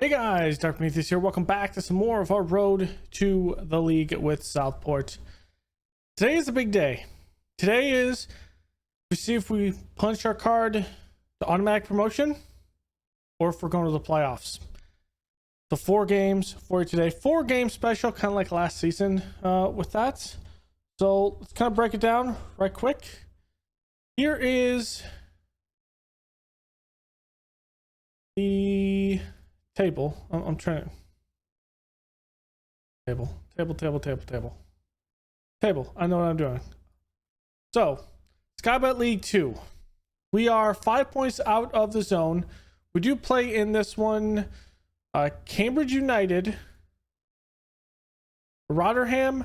Hey guys, Dark Prometheus here. Welcome back to some more of our road to the league with Southport. Today is a big day. Today is to see if we punch our card to automatic promotion or if we're going to the playoffs. So 4 games for you today. 4 game special, kind of like last season with that. So let's kind of break it down right quick. Here is the table. I'm trying to table. I know what I'm doing. So Skybet League 2, we are 5 points out of the zone. We do play in this one Cambridge United, Rotherham,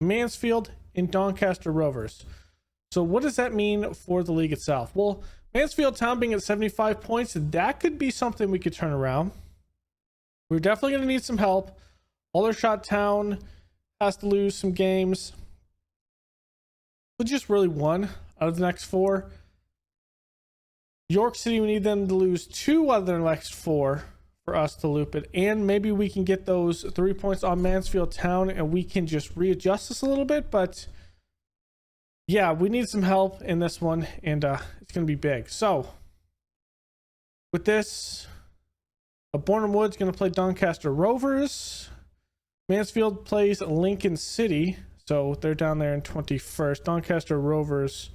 Mansfield, and Doncaster Rovers. So what does that mean for the league itself? Well, Mansfield Town being at 75 points, that could be something we could turn around. We're definitely going to need some help. Aldershot Town has to lose some games. We just really one out of the next 4. York City, we need them to lose 2 out of their next 4 for us to loop it. And maybe we can get those 3 points on Mansfield Town and we can just readjust this a little bit. But yeah, we need some help in this one, and it's going to be big. So with this, Bornham Wood's going to play Doncaster Rovers. Mansfield plays Lincoln City, so they're down there in 21st. Doncaster Rovers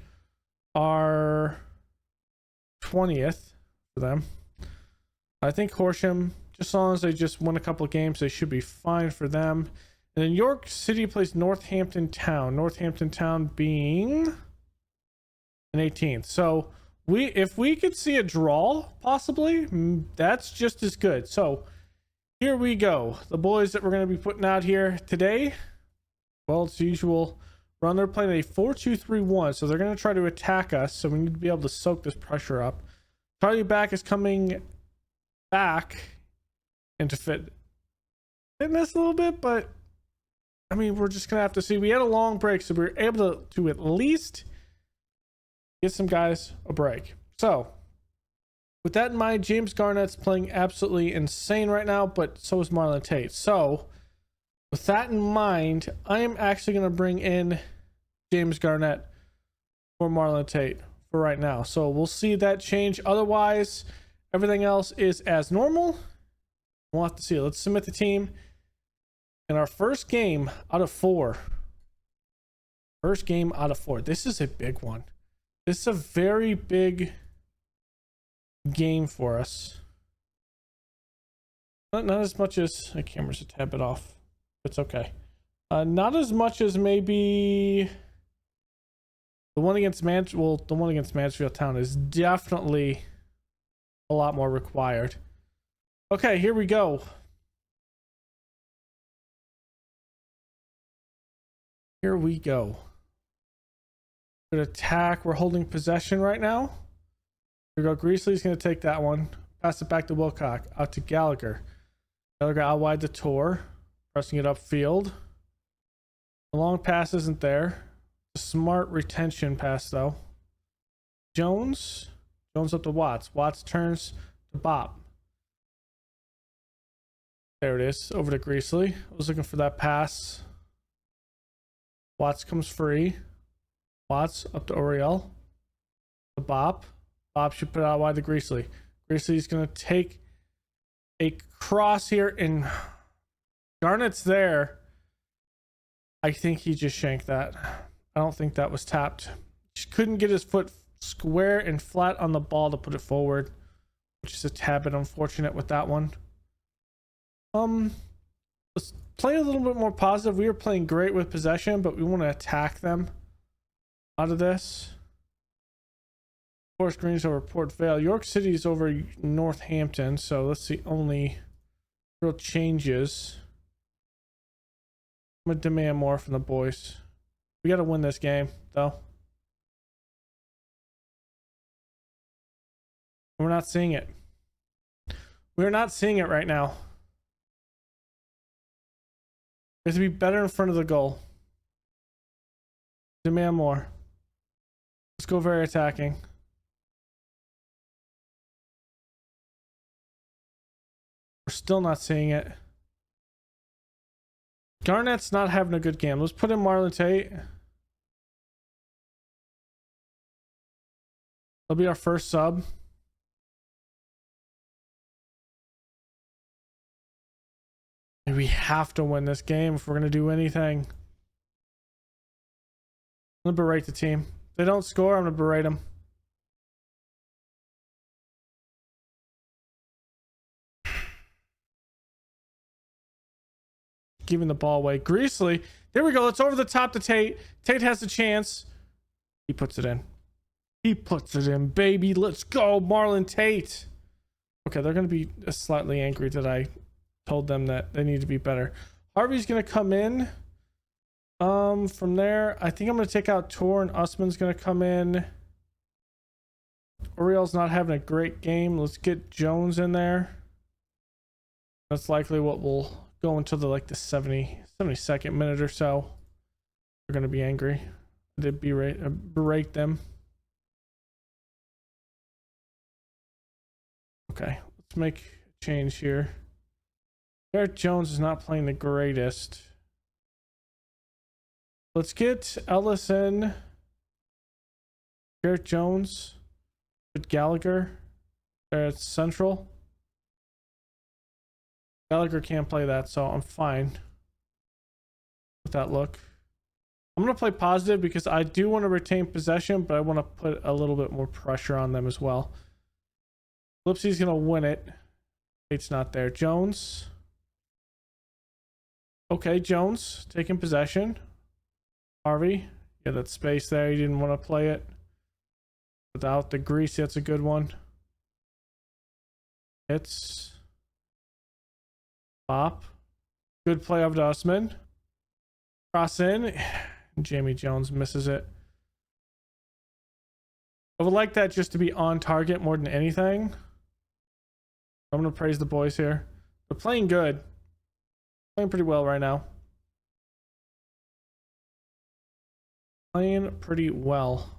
are 20th for them. I think Horsham, just as long as they just win a couple of games, they should be fine for them. And then York City plays Northampton Town. Northampton Town being an 18th. So if we could see a draw, possibly, that's just as good. So here we go. The boys that we're going to be putting out here today, well, it's the usual run. They're playing a 4-2-3-1, so they're going to try to attack us. So we need to be able to soak this pressure up. Charlie Back is coming back into fitness a little bit, but I mean, we're just gonna have to see. We had a long break, so we were able to at least get some guys a break. So with that in mind, James Garnett's playing absolutely insane right now, but so is Marlon Tate. So with that in mind, I am actually gonna bring in James Garnett for Marlon Tate for right now. So we'll see that change. Otherwise, everything else is as normal. We'll have to see. Let's submit the team. In our first game out of 4. First game out of 4. This is a big one. This is a very big game for us. Not as much as the camera's a tad bit off. It's okay. Not as much as maybe the one against the one against Mansfield Town is definitely a lot more required. Okay, here we go. Here we go. Good attack. We're holding possession right now. Here we go. Greasley's going to take that one. Pass it back to Wilcock. Out to Gallagher. Gallagher out wide the Tor. Pressing it upfield. The long pass isn't there. A smart retention pass though. Jones. Jones up to Watts. Watts turns to Bop. There it is. Over to Greasley. I was looking for that pass. Watts comes free. Watts up to Oriel. The Bop. Bop should put out wide to Greasley. Greasley's going to take a cross here, and Garnett's there. I think he just shanked that. I don't think that was tapped. He couldn't get his foot square and flat on the ball to put it forward, which is a tad bit unfortunate with that one. Let's play a little bit more positive. We were playing great with possession, but we want to attack them out of this. Forest Green's over Port Vale. York City's over Northampton, so that's the only real changes. I'm going to demand more from the boys. We got to win this game, though. We're not seeing it. We're not seeing it right now. We have to be better in front of the goal. Demand more. Let's go very attacking. We're still not seeing it. Garnett's not having a good game. Let's put in Marlon Tate. That'll be our first sub. And we have to win this game if we're going to do anything. I'm going to berate the team. If they don't score, I'm going to berate them. Giving the ball away. Greasley. There we go. It's over the top to Tate. Tate has the chance. He puts it in. He puts it in, baby. Let's go, Marlon Tate. Okay, they're going to be slightly angry that I told them that they need to be better. Harvey's going to come in. From there, I think I'm going to take out Tor, and Usman's going to come in. Oriel's not having a great game. Let's get Jones in there. That's likely what will go into the 72nd minute or so. They're going to be angry. They berate them. Okay, let's make a change here. Garrett Jones is not playing the greatest. Let's get Ellis in. Garrett Jones. Put Gallagher. There it's central. Gallagher can't play that, so I'm fine with that look. I'm going to play positive because I do want to retain possession, but I want to put a little bit more pressure on them as well. Lipsy's going to win it. It's not there. Jones. Okay, Jones taking possession. Harvey. Yeah, that space there. He didn't want to play it. Without the grease, that's a good one. It's Pop. Good play of Usman. Cross in. Jamie Jones misses it. I would like that just to be on target more than anything. I'm going to praise the boys here. They're playing good. Playing pretty well right now. Playing pretty well.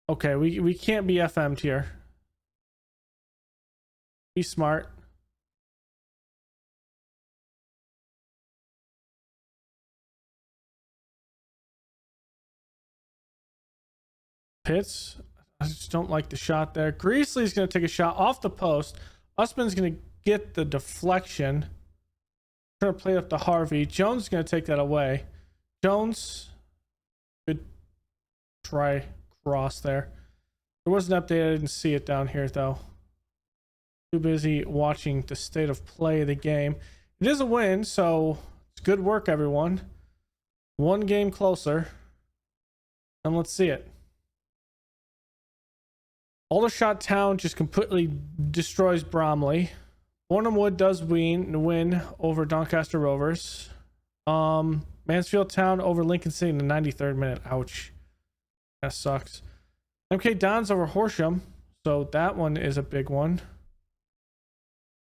Okay, we can't be FM'd here. Be smart. Pitts. I just don't like the shot there. Greasley's going to take a shot off the post. Usman's going to get the deflection. Trying to play up to Harvey. Jones is going to take that away. Jones. Good try cross there. There was an update. I didn't see it down here though. Too busy watching the state of play of the game. It is a win, so it's good work, everyone. One game closer. And let's see it. Aldershot Town just completely destroys Bromley. Bornham Wood does win over Doncaster Rovers. Mansfield Town over Lincoln City in the 93rd minute. Ouch. That sucks. MK Dons over Horsham. So that one is a big one.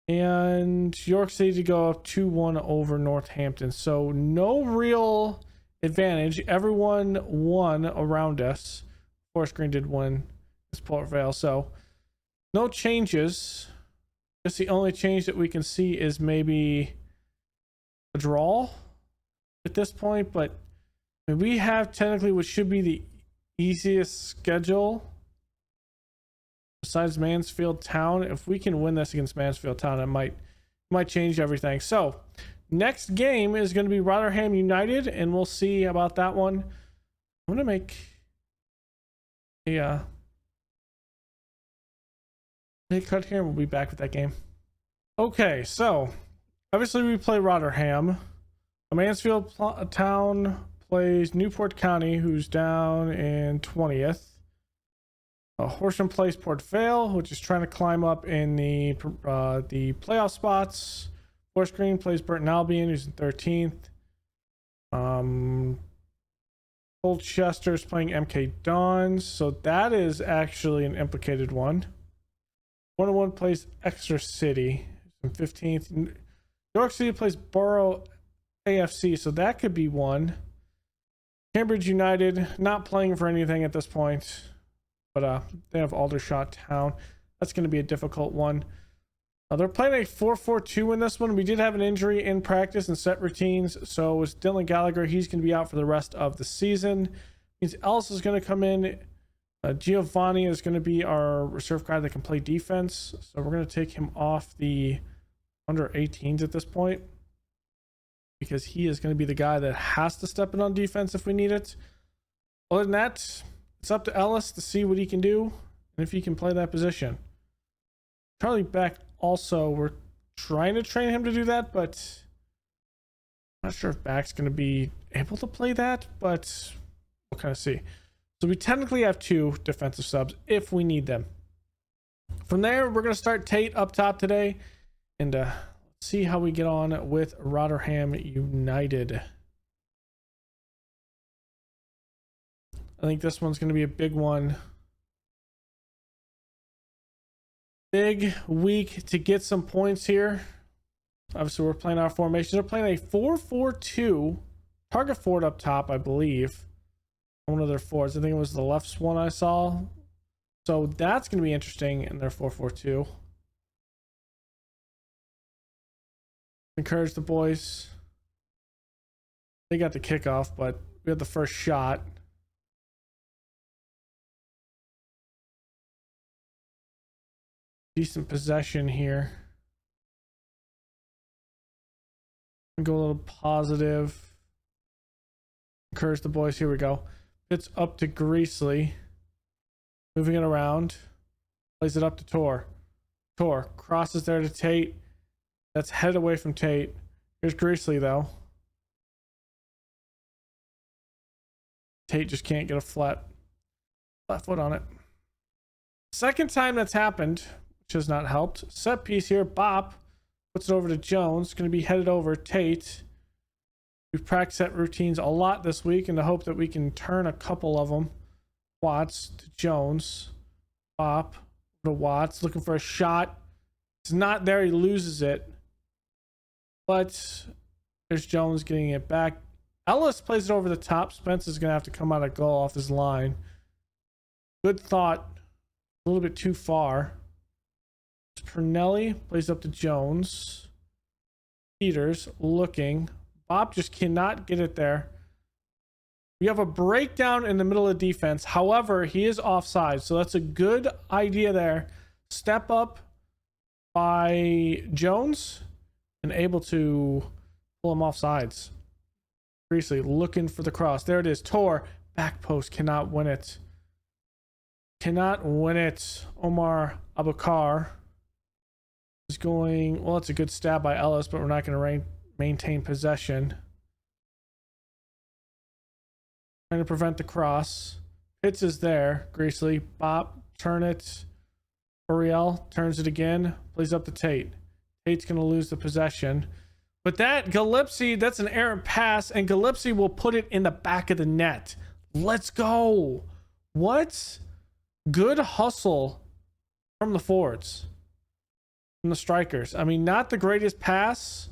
And York City to go up 2-1 over Northampton. So no real advantage. Everyone won around us. Forest Green did win. Port Vale, so no changes. Just the only change that we can see is maybe a draw at this point, but we have technically what should be the easiest schedule besides Mansfield Town. If we can win this against Mansfield Town, it might change everything. So next game is going to be Rotherham United, and we'll see about that one. I'm going to make a cut here and we'll be back with that game. Okay, so obviously we play Rotherham. Mansfield Town plays Newport County, who's down in 20th. Horsham plays Port Vale, which is trying to climb up in the playoff spots. Forest Green plays Burton Albion, who's in 13th. Colchester's playing MK Dons, so that is actually an implicated one. 1-1 plays Exeter City in 15th. York City plays Borough AFC, so that could be one. Cambridge United not playing for anything at this point, but they have Aldershot Town. That's going to be a difficult one. They're playing a 4-4-2 in this one. We did have an injury in practice and set routines. So it's Dylan Gallagher. He's going to be out for the rest of the season. Means Ellis is going to come in. Giovanni is going to be our reserve guy that can play defense. So we're going to take him off the under 18s at this point, because he is going to be the guy that has to step in on defense if we need it. Other than that, it's up to Ellis to see what he can do and if he can play that position. Charlie Beck also, we're trying to train him to do that, but I'm not sure if Beck's going to be able to play that, but we'll kind of see. So we technically have 2 defensive subs if we need them. From there, we're going to start Tate up top today and see how we get on with Rotherham United. I think this one's going to be a big one. Big week to get some points here. Obviously, we're playing our formations. We're playing a 4-4-2. Target forward up top, I believe. One of their forwards. I think it was the left one I saw. So that's going to be interesting in their 4-4-2. Encourage the boys. They got the kickoff, but we had the first shot. Decent possession here. Go a little positive. Encourage the boys. Here we go. It's up to Greasley. Moving it around. Plays it up to Tor. Tor crosses there to Tate. That's headed away from Tate. Here's Greasley though. Tate just can't get a flat foot on it. Second time that's happened, which has not helped. Set piece here. Bop puts it over to Jones. Going to be headed over Tate. We've practiced set routines a lot this week in the hope that we can turn a couple of them. Watts to Jones. Bop to Watts. Looking for a shot. It's not there. He loses it. But there's Jones getting it back. Ellis plays it over the top. Spence is going to have to come out of goal off his line. Good thought. A little bit too far. Pernelli plays up to Jones. Peters looking. Bob just cannot get it there. We have a breakdown in the middle of defense. However, he is offside. So that's a good idea there. Step up by Jones and able to pull him off sides. Greasley looking for the cross. There it is. Tor. Back post. Cannot win it. Cannot win it. Omar Abukar is going... Well, it's a good stab by Ellis, but we're not going to maintain possession. Trying to prevent the cross. Pitts is there. Greasley. Bop. Turn it. Uriel turns it again. Plays up to Tate. Tate's going to lose the possession. But that, Gillespie, that's an errant pass, and Gillespie will put it in the back of the net. Let's go. What? Good hustle from the forwards. From the strikers. I mean, not the greatest pass,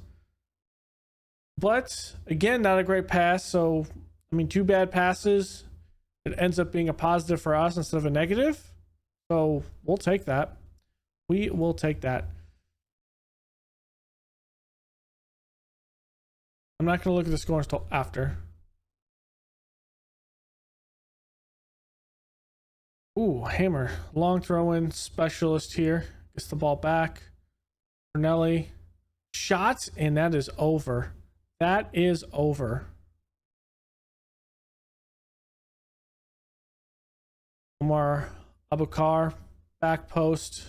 but again, not a great pass. So, I mean, 2 bad passes. It ends up being a positive for us instead of a negative. So, we'll take that. We will take that. I'm not going to look at the scores until after. Ooh, Hammer. Long throw-in specialist here. Gets the ball back. Pernelli. Shots, and that is over. That is over. Omar Abukar. Back post.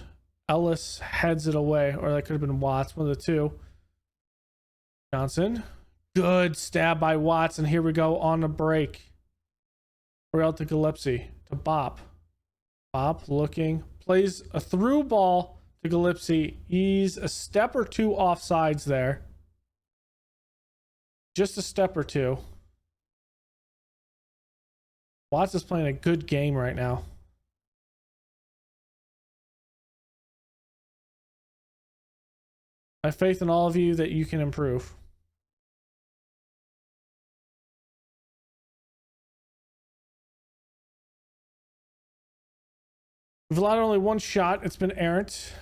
Ellis heads it away. Or that could have been Watts. One of the two. Johnson. Good stab by Watts. And here we go on the break. Uriel to Gillespie. To Bop. Bop looking. Plays a through ball to Gillespie. He's a step or two offsides there. Just a step or two. Watts is playing a good game right now. I have faith in all of you that you can improve. We've allowed only one shot. It's been errant.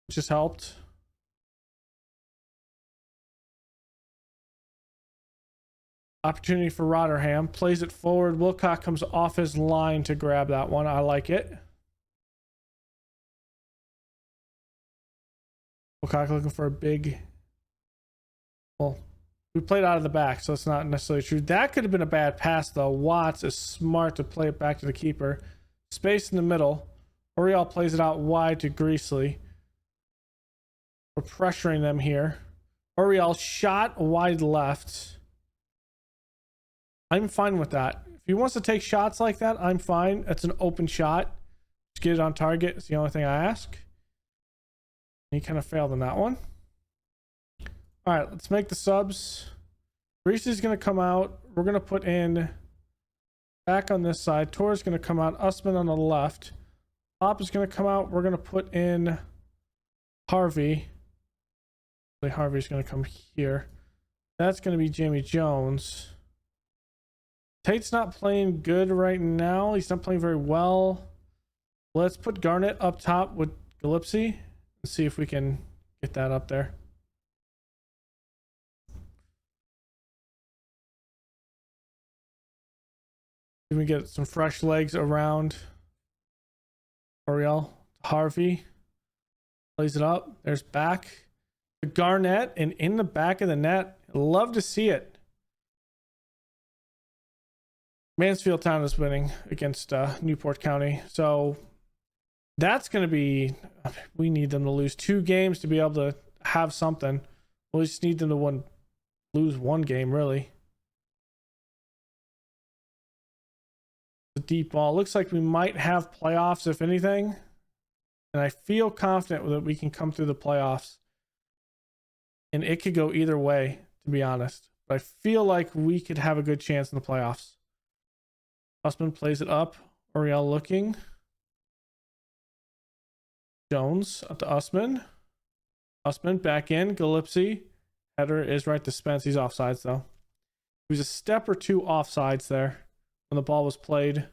which has helped. Opportunity for Rotherham. Plays it forward. Wilcock comes off his line to grab that one. I like it. Wilcock looking for a big... Well, we played out of the back, so it's not necessarily true. That could have been a bad pass, though. Watts is smart to play it back to the keeper. Space in the middle. Oriel plays it out wide to Greasley. We're pressuring them here. Oriel shot wide left. I'm fine with that. If he wants to take shots like that, I'm fine. It's an open shot. Just get it on target. It's the only thing I ask. He kind of failed on that one. All right, let's make the subs. Greasley's going to come out. We're going to put in back on this side. Tor's going to come out. Usman on the left. Pop is going to come out. We're going to put in Harvey. Harvey's going to come here. That's going to be Jamie Jones. Tate's not playing good right now. He's not playing very well. Let's put Garnett up top with Gillespie and see if we can get that up there. Can we get some fresh legs around Oriel? Harvey plays it up. There's back to Garnett and in the back of the net. Love to see it. Mansfield Town is winning against Newport County. So that's going to be... We need them to lose 2 games to be able to have something. We just need them to lose 1 game, really. The deep ball. Looks like we might have playoffs, if anything. And I feel confident that we can come through the playoffs. And it could go either way, to be honest. But I feel like we could have a good chance in the playoffs. Usman plays it up. Oriel looking. Jones up to Usman. Usman back in. Gillespie. Header is right to Spence. He's offsides though. He was a step or 2 offsides there when the ball was played.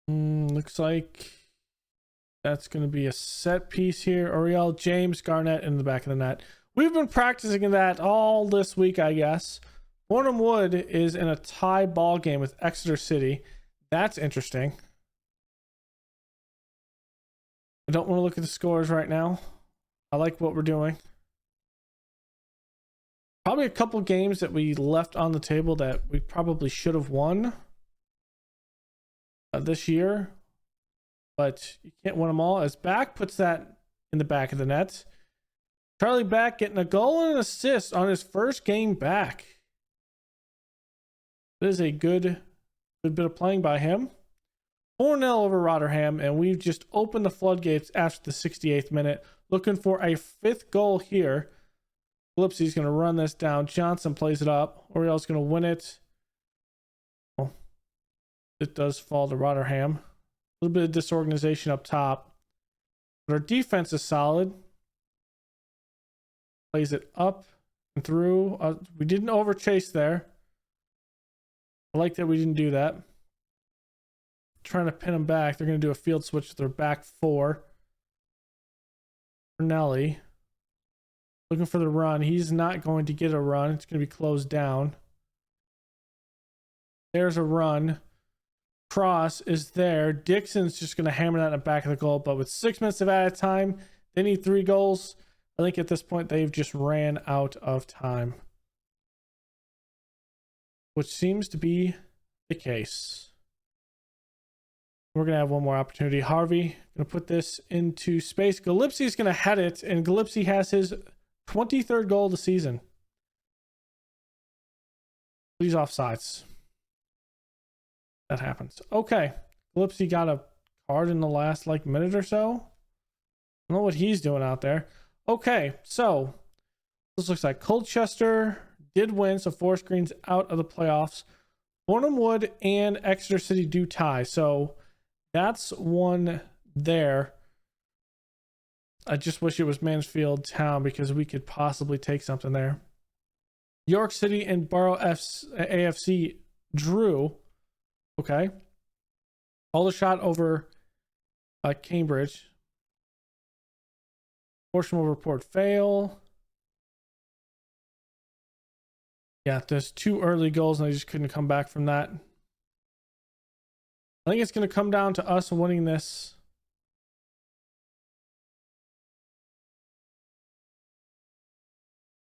Looks like that's going to be a set piece here. Oriel, James, Garnett in the back of the net. We've been practicing that all this week, I guess. Bornham Wood is in a tie ball game with Exeter City. That's interesting. I don't want to look at the scores right now. I like what we're doing. Probably a couple games that we left on the table that we probably should have won this year. But you can't win them all. As Back puts that in the back of the net. Charlie Back getting a goal and an assist on his first game back. That is a good bit of playing by him. 4-0 over Rotherham, and we've just opened the floodgates after the 68th minute. Looking for a 5th goal here. Gillespie's going to run this down. Johnson plays it up. Oriel's going to win it. Oh, it does fall to Rotherham. A little bit of disorganization up top. But our defense is solid. Plays it up and through. We didn't overchase there. I like that we didn't do that. Trying to pin them back. They're going to do a field switch with their back 4. Nelly. Looking for the run. He's not going to get a run. It's going to be closed down. There's a run. Cross is there. Dixon's just going to hammer that in the back of the goal. But with 6 minutes of added time, they need 3 goals. I think at this point they've just ran out of time. Which seems to be the case. We're going to have one more opportunity. Harvey going to put this into space. Gillespie is going to head it, and Gillespie has his 23rd goal of the season. Please offsides. That happens. Okay. Gillespie got a card in the last minute or so. I don't know what he's doing out there. Okay, so this looks like Colchester did win, so Forest Green's out of the playoffs. Bornham Wood and Exeter City do tie, so that's one there. I just wish it was Mansfield Town because we could possibly take something there. York City and Borough AFC drew. Okay. Aldershot over Cambridge. Horsham over Port Vale. Yeah, there's 2 early goals and I just couldn't come back from that. I think it's going to come down to us winning this.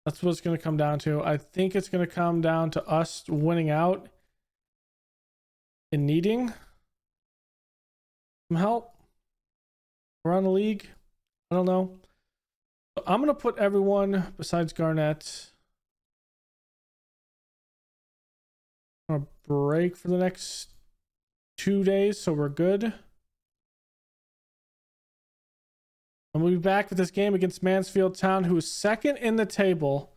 That's what it's going to come down to. I think it's going to come down to us winning out and needing some help around the league. I don't know. So I'm going to put everyone besides Garnett on a break for the next 2 days, so we're good. And we'll be back with this game against Mansfield Town, who is second in the table.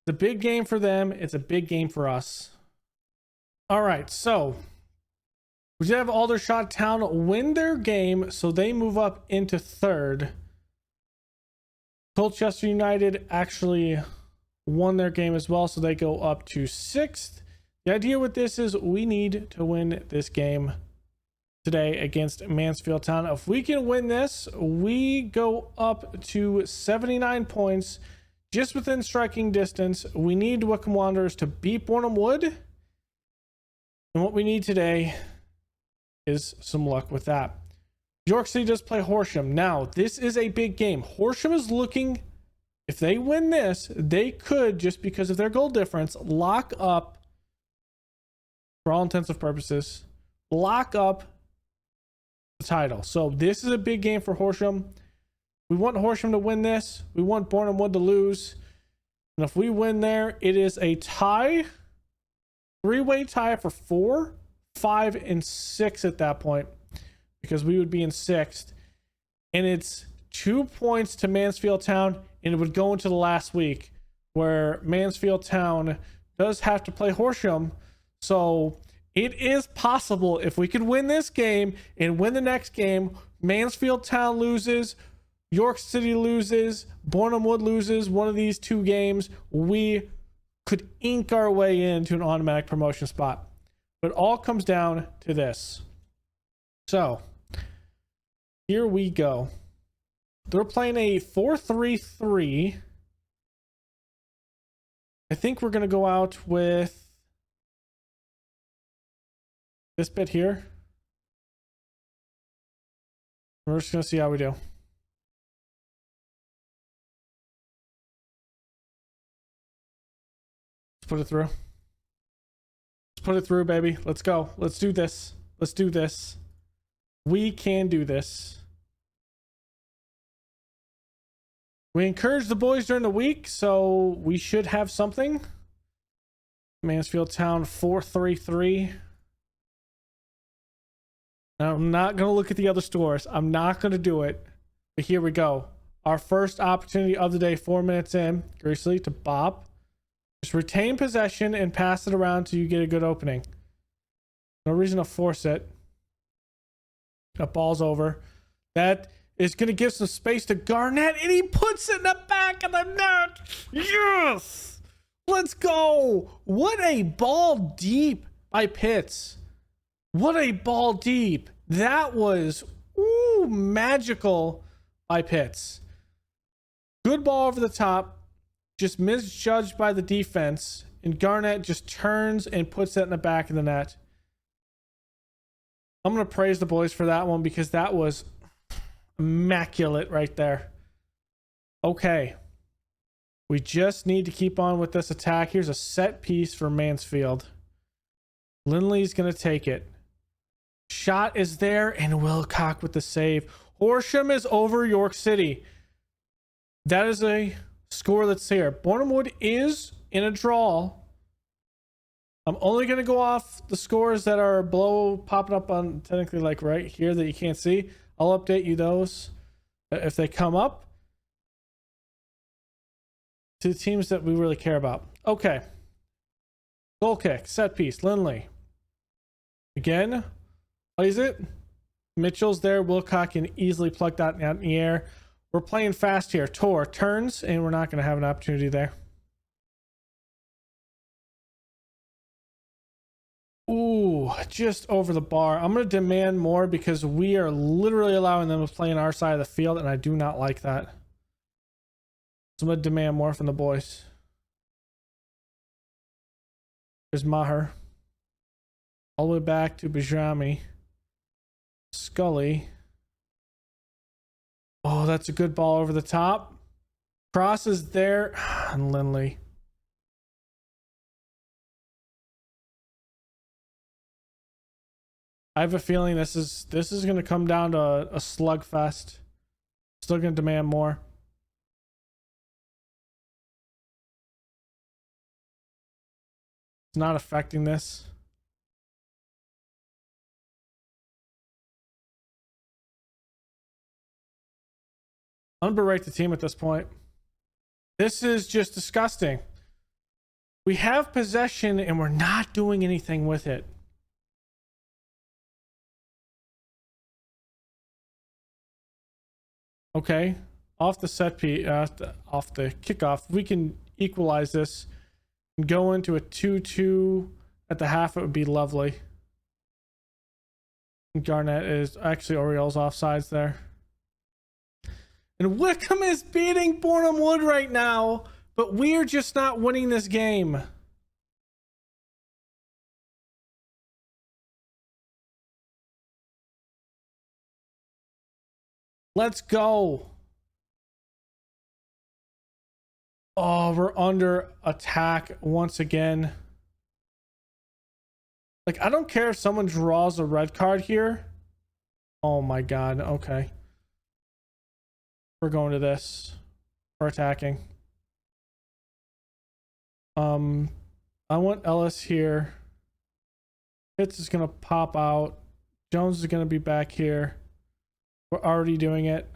It's a big game for them. It's a big game for us. All right, so we did have Aldershot Town win their game, so they move up into 3rd. Colchester United actually won their game as well, so they go up to 6th. The idea with this is we need to win this game today against Mansfield Town. If we can win this, we go up to 79 points, just within striking distance. We need Wycombe Wanderers to beat Boreham Wood. And what we need today is some luck with that. York City does play Horsham. Now, this is a big game. Horsham is looking, if they win this, they could, just because of their goal difference, lock up, for all intents and purposes, lock up the title. So this is a big game for Horsham. We want Horsham to win this. We want Boreham Wood to lose. And if we win there, it is a tie, 3-way tie for 4, 5, and 6 at that point, because we would be in 6th. And it's 2 points to Mansfield Town, and it would go into the last week where Mansfield Town does have to play Horsham. So it is possible, if we could win this game and win the next game, Mansfield Town loses, York City loses, Boreham Wood loses one of these 2 games, we could ink our way into an automatic promotion spot. But it all comes down to this. So here we go. They're playing a 4-3-3. I think we're going to go out with this bit here. We're just going to see how we do. Let's put it through. Let's put it through, baby. Let's go. Let's do this. Let's do this. We can do this. We encouraged the boys during the week, so we should have something. Mansfield Town 4-3-3. Now, I'm not going to look at the other scores. I'm not going to do it. But here we go. Our first opportunity of the day, 4 minutes in. Greasley to Bob. Just retain possession and pass it around till you get a good opening. No reason to force it. That ball's over. That is going to give some space to Garnett, and he puts it in the back of the net. Yes! Let's go! What a ball deep by Pitts. What a ball deep. That was magical by Pitts. Good ball over the top. Just misjudged by the defense. And Garnett just turns and puts that in the back of the net. I'm going to praise the boys for that one, because that was immaculate right there. Okay. We just need to keep on with this attack. Here's a set piece for Mansfield. Lindley's going to take it. Shot is there, and Wilcock with the save. Horsham is over York City. That is a score that's here. Boreham Wood is in a draw. I'm only going to go off the scores that are below, popping up on technically like right here that you can't see. I'll update you those if they come up to the teams that we really care about. Okay. Goal kick, set piece, Lindley. Again, plays it. Mitchell's there. Wilcock can easily plug that out in the air. We're playing fast here. Tor turns, and we're not going to have an opportunity there. Ooh. Ooh, just over the bar. I'm going to demand more because we are literally allowing them to play on our side of the field, and I do not like that. So I'm going to demand more from the boys. There's Maher. All the way back to Bajrami. Scully. Oh, that's a good ball over the top. Cross is there. And Lindley. I have a feeling this is going to come down to a slugfest. Still going to demand more. It's not affecting this. I'm gonna berate the team at this point. This is just disgusting. We have possession and we're not doing anything with it. Okay, off the set piece, off the kickoff, we can equalize this and go into a 2-2 at the half. It would be lovely. Garnett is actually Orioles offsides there. And Wickham is beating Bornham Wood right now, but we're just not winning this game. Let's go. Oh, we're under attack once again. Like, I don't care if someone draws a red card here. Oh my God. Okay. We're going to this. We're attacking. I want Ellis here. Pitts is going to pop out. Jones is going to be back here. We're already doing it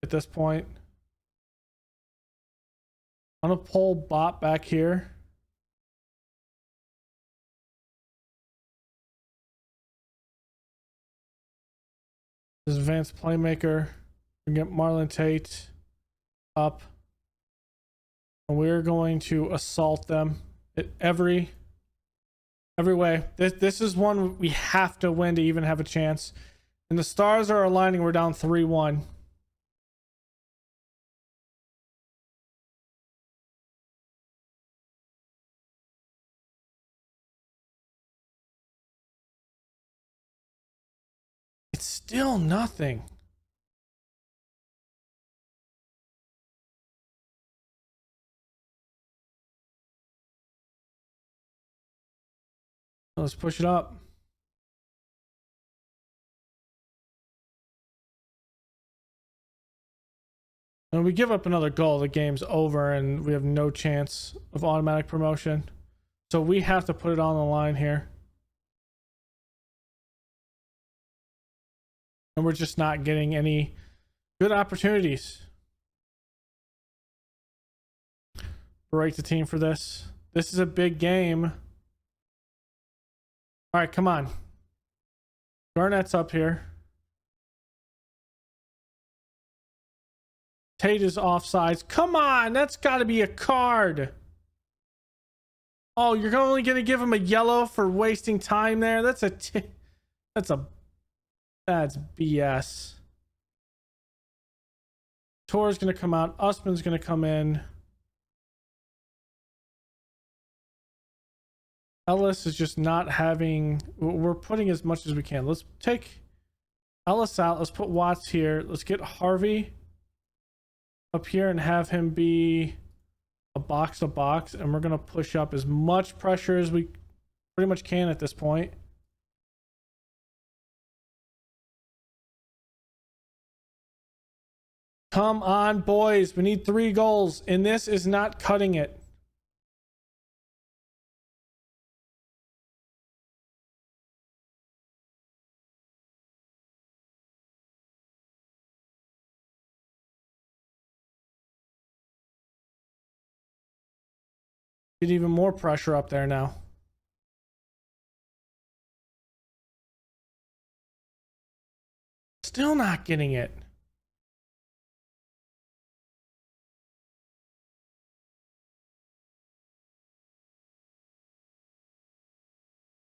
at this point. I'm going to pull Bot back here. This is advanced playmaker. We get Marlon Tate up. And we're going to assault them every way. This is one we have to win to even have a chance. And the stars are aligning. We're down 3-1. It's still nothing. Let's push it up. And we give up another goal, the game's over and we have no chance of automatic promotion. So we have to put it on the line here. And we're just not getting any good opportunities. Berate the team for this. This is a big game. All right, come on. Garnett's up here. Tate is offsides. Come on, that's got to be a card. Oh, you're only going to give him a yellow for wasting time there? That's BS. Tor's going to come out. Usman's going to come in. Ellis is just not having... We're putting as much as we can. Let's take Ellis out. Let's put Watts here. Let's get Harvey up here and have him be a box-to-box. And we're going to push up as much pressure as we pretty much can at this point. Come on, boys. We need 3 goals. And this is not cutting it. Get even more pressure up there now. Still not getting it.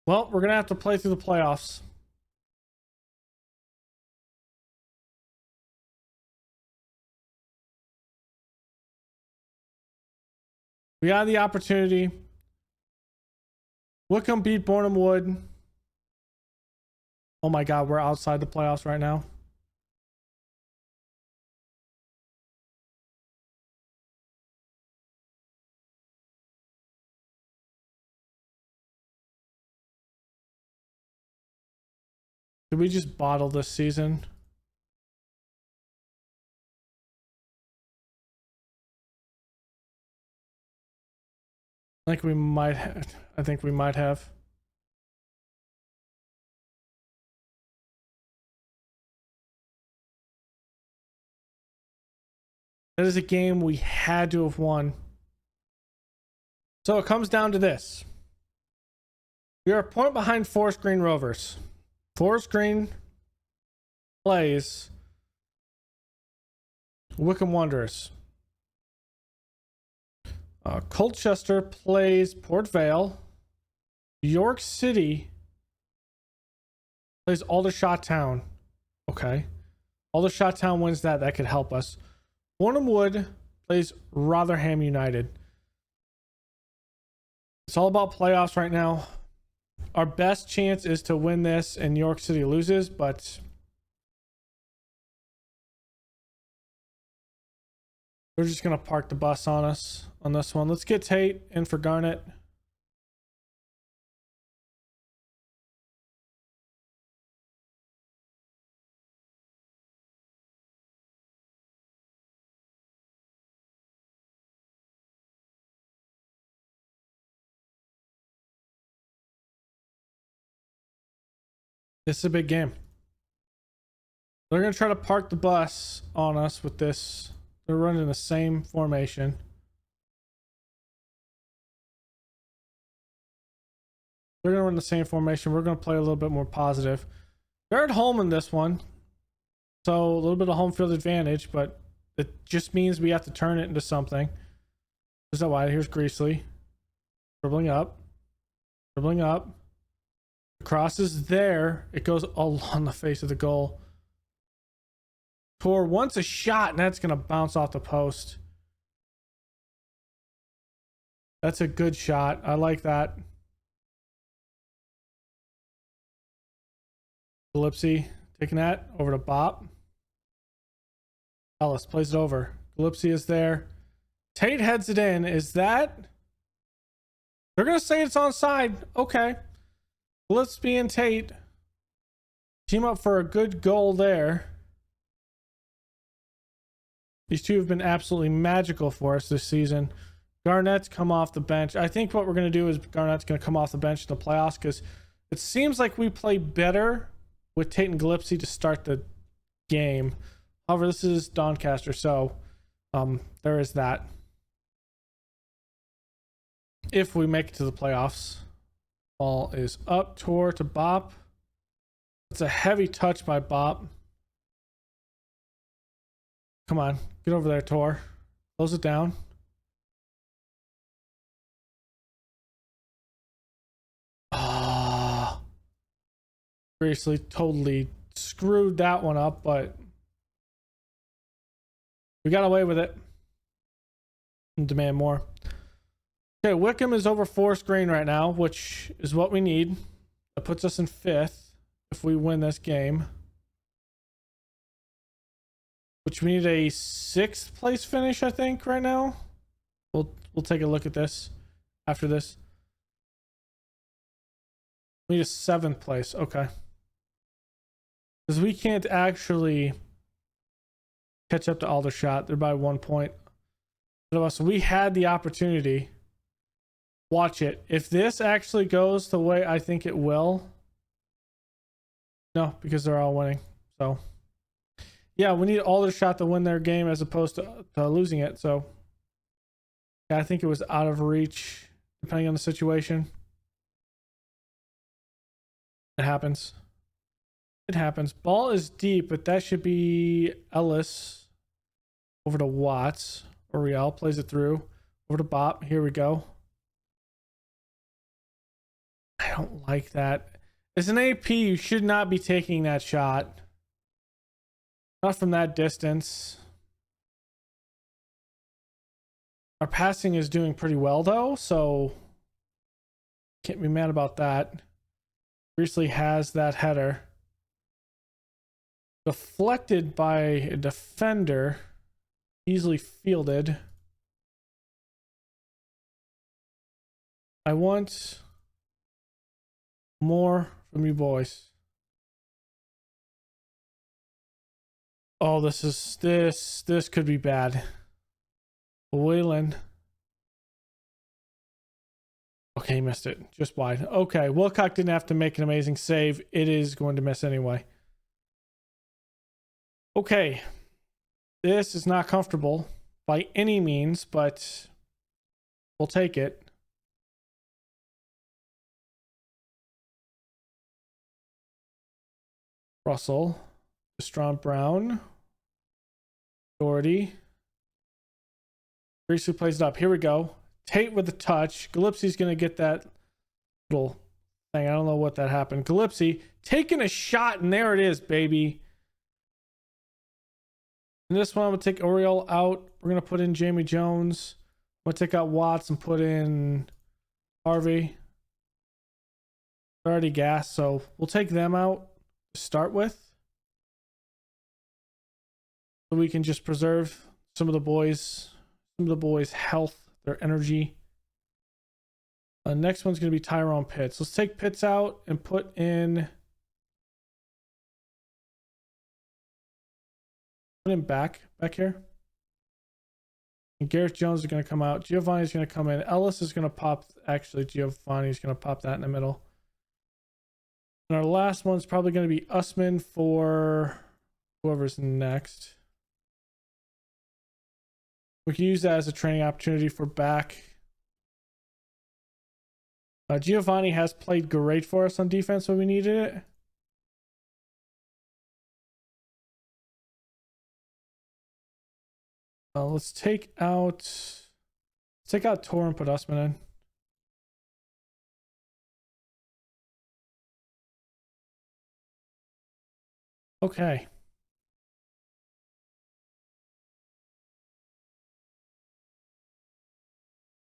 Well, we're going to have to play through the playoffs. We had the opportunity. Wickham beat Boreham Wood. Oh my God, we're outside the playoffs right now. Did we just bottle this season? I think we might have. I think we might have. That is a game we had to have won. So it comes down to this. We are a point behind Forest Green Rovers. Forest Green plays Wickham Wanderers. Colchester plays Port Vale. York City plays Aldershot Town. Okay. Aldershot Town wins that. That could help us. Boreham Wood plays Rotherham United. It's all about playoffs right now. Our best chance is to win this and York City loses, but we're just going to park the bus on us on this one. Let's get Tate in for Garnet. This is a big game. They're going to try to park the bus on us with this. They're running the same formation. They're going to run the same formation. We're going to play a little bit more positive. They're at home in this one. So a little bit of home field advantage, but it just means we have to turn it into something. There's that wide. Here's Greasley. Dribbling up. Dribbling up. The cross is there. It goes along the face of the goal. Tor wants a shot, and that's going to bounce off the post. That's a good shot. I like that. Gillespie taking that over to Bop. Ellis plays it over. Gillespie is there. Tate heads it in. Is that? They're going to say it's onside. Okay. Gillespie and Tate team up for a good goal there. These two have been absolutely magical for us this season. Garnett's come off the bench. I think what we're going to do is Garnett's going to come off the bench in the playoffs because it seems like we play better with Tate and Gillespie to start the game. However, this is Doncaster, so there is that. If we make it to the playoffs. Ball is up, Tor to Bop. It's a heavy touch by Bop. Come on, get over there, Tor. Close it down. Ah, seriously, totally screwed that one up, but we got away with it. And demand more. Okay, Wickham is over Forest Green right now, which is what we need. That puts us in 5th if we win this game. Which we need a 6th place finish, I think, right now. We'll take a look at this after this. We need a 7th place. Okay. Because we can't actually catch up to Aldershot. They're by 1 point. So we had the opportunity. Watch it. If this actually goes the way I think it will. No, because they're all winning. So, yeah, we need Aldershot to win their game as opposed to losing it. So, yeah, I think it was out of reach, depending on the situation. It happens. It happens. Ball is deep, but that should be Ellis over to Watts. Oriel plays it through. Over to Bop. Here we go. I don't like that. As an AP, you should not be taking that shot. Not from that distance. Our passing is doing pretty well though, so can't be mad about that. Priestley has that header. Deflected by a defender. Easily fielded. I want more from you boys. Oh, this could be bad. Wayland. Okay, he missed it. Just wide. Okay, Wilcock didn't have to make an amazing save. It is going to miss anyway. Okay. This is not comfortable by any means, but we'll take it. Russell. Strong Brown. Doherty. Priestley plays it up. Here we go. Tate with the touch. Gillespie's going to get that little thing. I don't know what that happened. Gillespie taking a shot, and there it is, baby. In this one, I'm going to take Oriole out. We're going to put in Jamie Jones. I'm going to take out Watts and put in Harvey. They're already gassed, so we'll take them out to start with. So we can just preserve some of the boys' health, their energy. Next one's going to be Tyrone Pitts. Let's take Pitts out and put in back here. And Gareth Jones is going to come out. Giovanni's going to come in. Ellis is going to pop. Actually, Giovanni's going to pop that in the middle. And our last one's probably going to be Usman for whoever's next. We can use that as a training opportunity for back. Giovanni has played great for us on defense when we needed it. Let's take out Tor and put Usman in. Okay.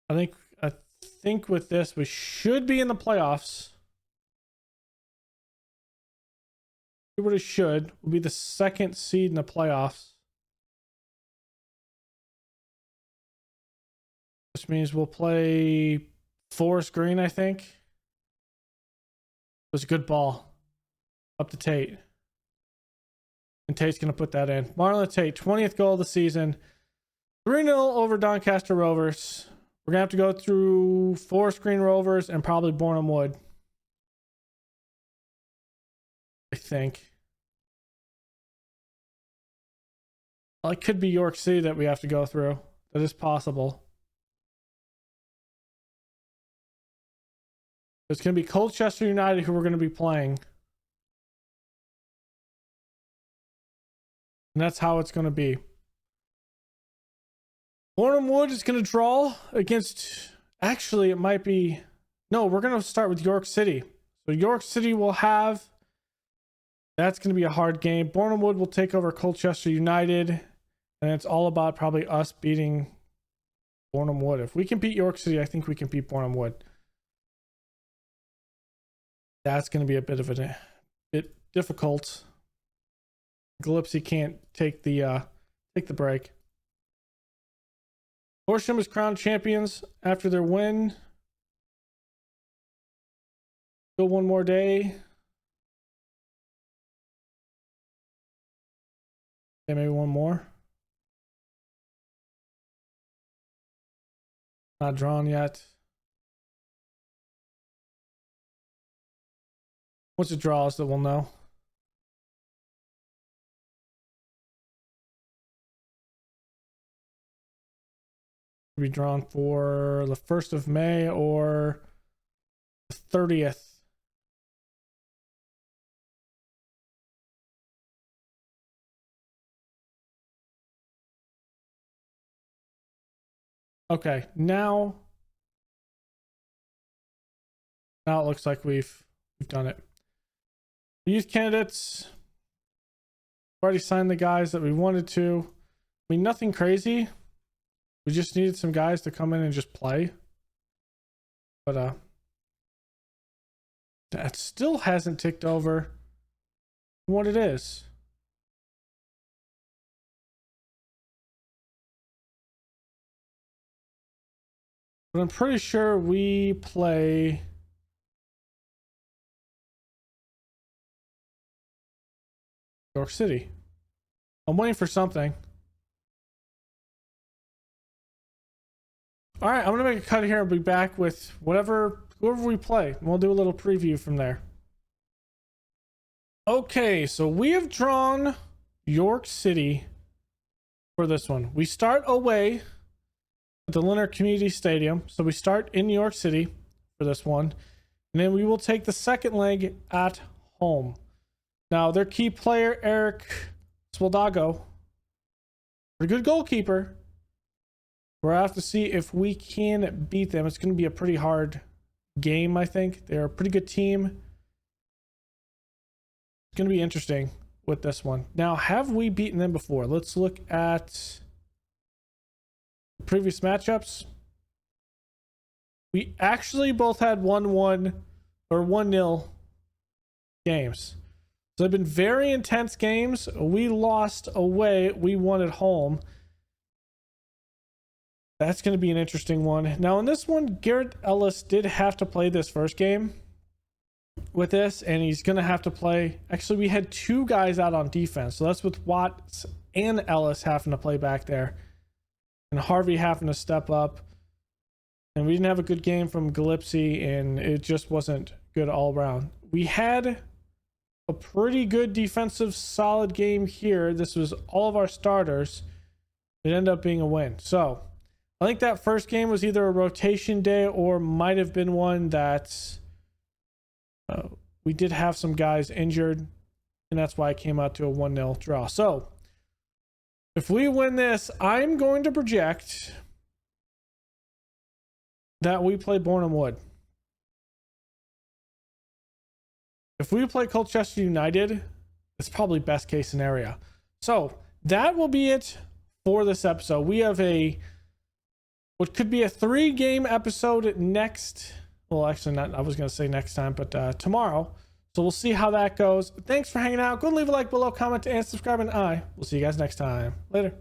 I think with this we should be in the playoffs. It should. We'll be the second seed in the playoffs. Which means we'll play Forest Green, I think. It was a good ball. Up to Tate. And Tate's going to put that in. Marlon Tate, 20th goal of the season. 3-0 over Doncaster Rovers. We're going to have to go through Forest Green Rovers and probably Bornham Wood. I think. Well, it could be York City that we have to go through. That is possible. It's going to be Colchester United who we're going to be playing. And that's how it's going to be. Bornham Wood is going to draw against... Actually, it might be... No, we're going to start with York City. So York City will have... That's going to be a hard game. Bornham Wood will take over Colchester United. And it's all about probably us beating Bornham Wood. If we can beat York City, I think we can beat Bornham Wood. That's going to be a bit of a bit difficult. Gillespie can't take the break. Horsham is crowned champions after their win. Still one more day. Okay, maybe one more. Not drawn yet. Once it draws, that we'll know. Be drawn for the 1st of May or the 30th. Okay, now Now it looks like we've done it. The youth candidates, already signed the guys that we wanted to. I mean, nothing crazy. We just needed some guys to come in and just play. But that still hasn't ticked over what it is. But I'm pretty sure we play York City. I'm waiting for something. All right, I'm gonna make a cut here and be back with whoever we play, and we'll do a little preview from there. Okay, so we have drawn York City for this one. We start away at the Leonard Community Stadium, so we start in New York City for this one, and then we will take the second leg at home. Now, their key player, Eric Swaldago, a good goalkeeper. We'll have to see if we can beat them. It's going to be a pretty hard game, I think. They're a pretty good team. It's going to be interesting with this one. Now, have we beaten them before? Let's look at the previous matchups. We actually both had 1-1 or 1-0 games. So they've been very intense games. We lost away. We won at home. That's going to be an interesting one. Now, in this one, Garrett Ellis did have to play this first game with this, and he's going to have to play. Actually, we had two guys out on defense. So that's with Watts and Ellis having to play back there, and Harvey having to step up. And we didn't have a good game from Gillespie, and it just wasn't good all around. We had a pretty good defensive, solid game here. This was all of our starters. It ended up being a win. So I think that first game was either a rotation day or might have been one that we did have some guys injured, and that's why it came out to a 1-0 draw. So if we win this, I'm going to project that we play Boreham Wood. If we play Colchester United, it's probably best case scenario. So that will be it for this episode. We have what could be a 3-game episode next. Well, actually not. I was going to say next time, but tomorrow. So we'll see how that goes. Thanks for hanging out. Go leave a like below, comment, and subscribe, and I will see you guys next time. Later.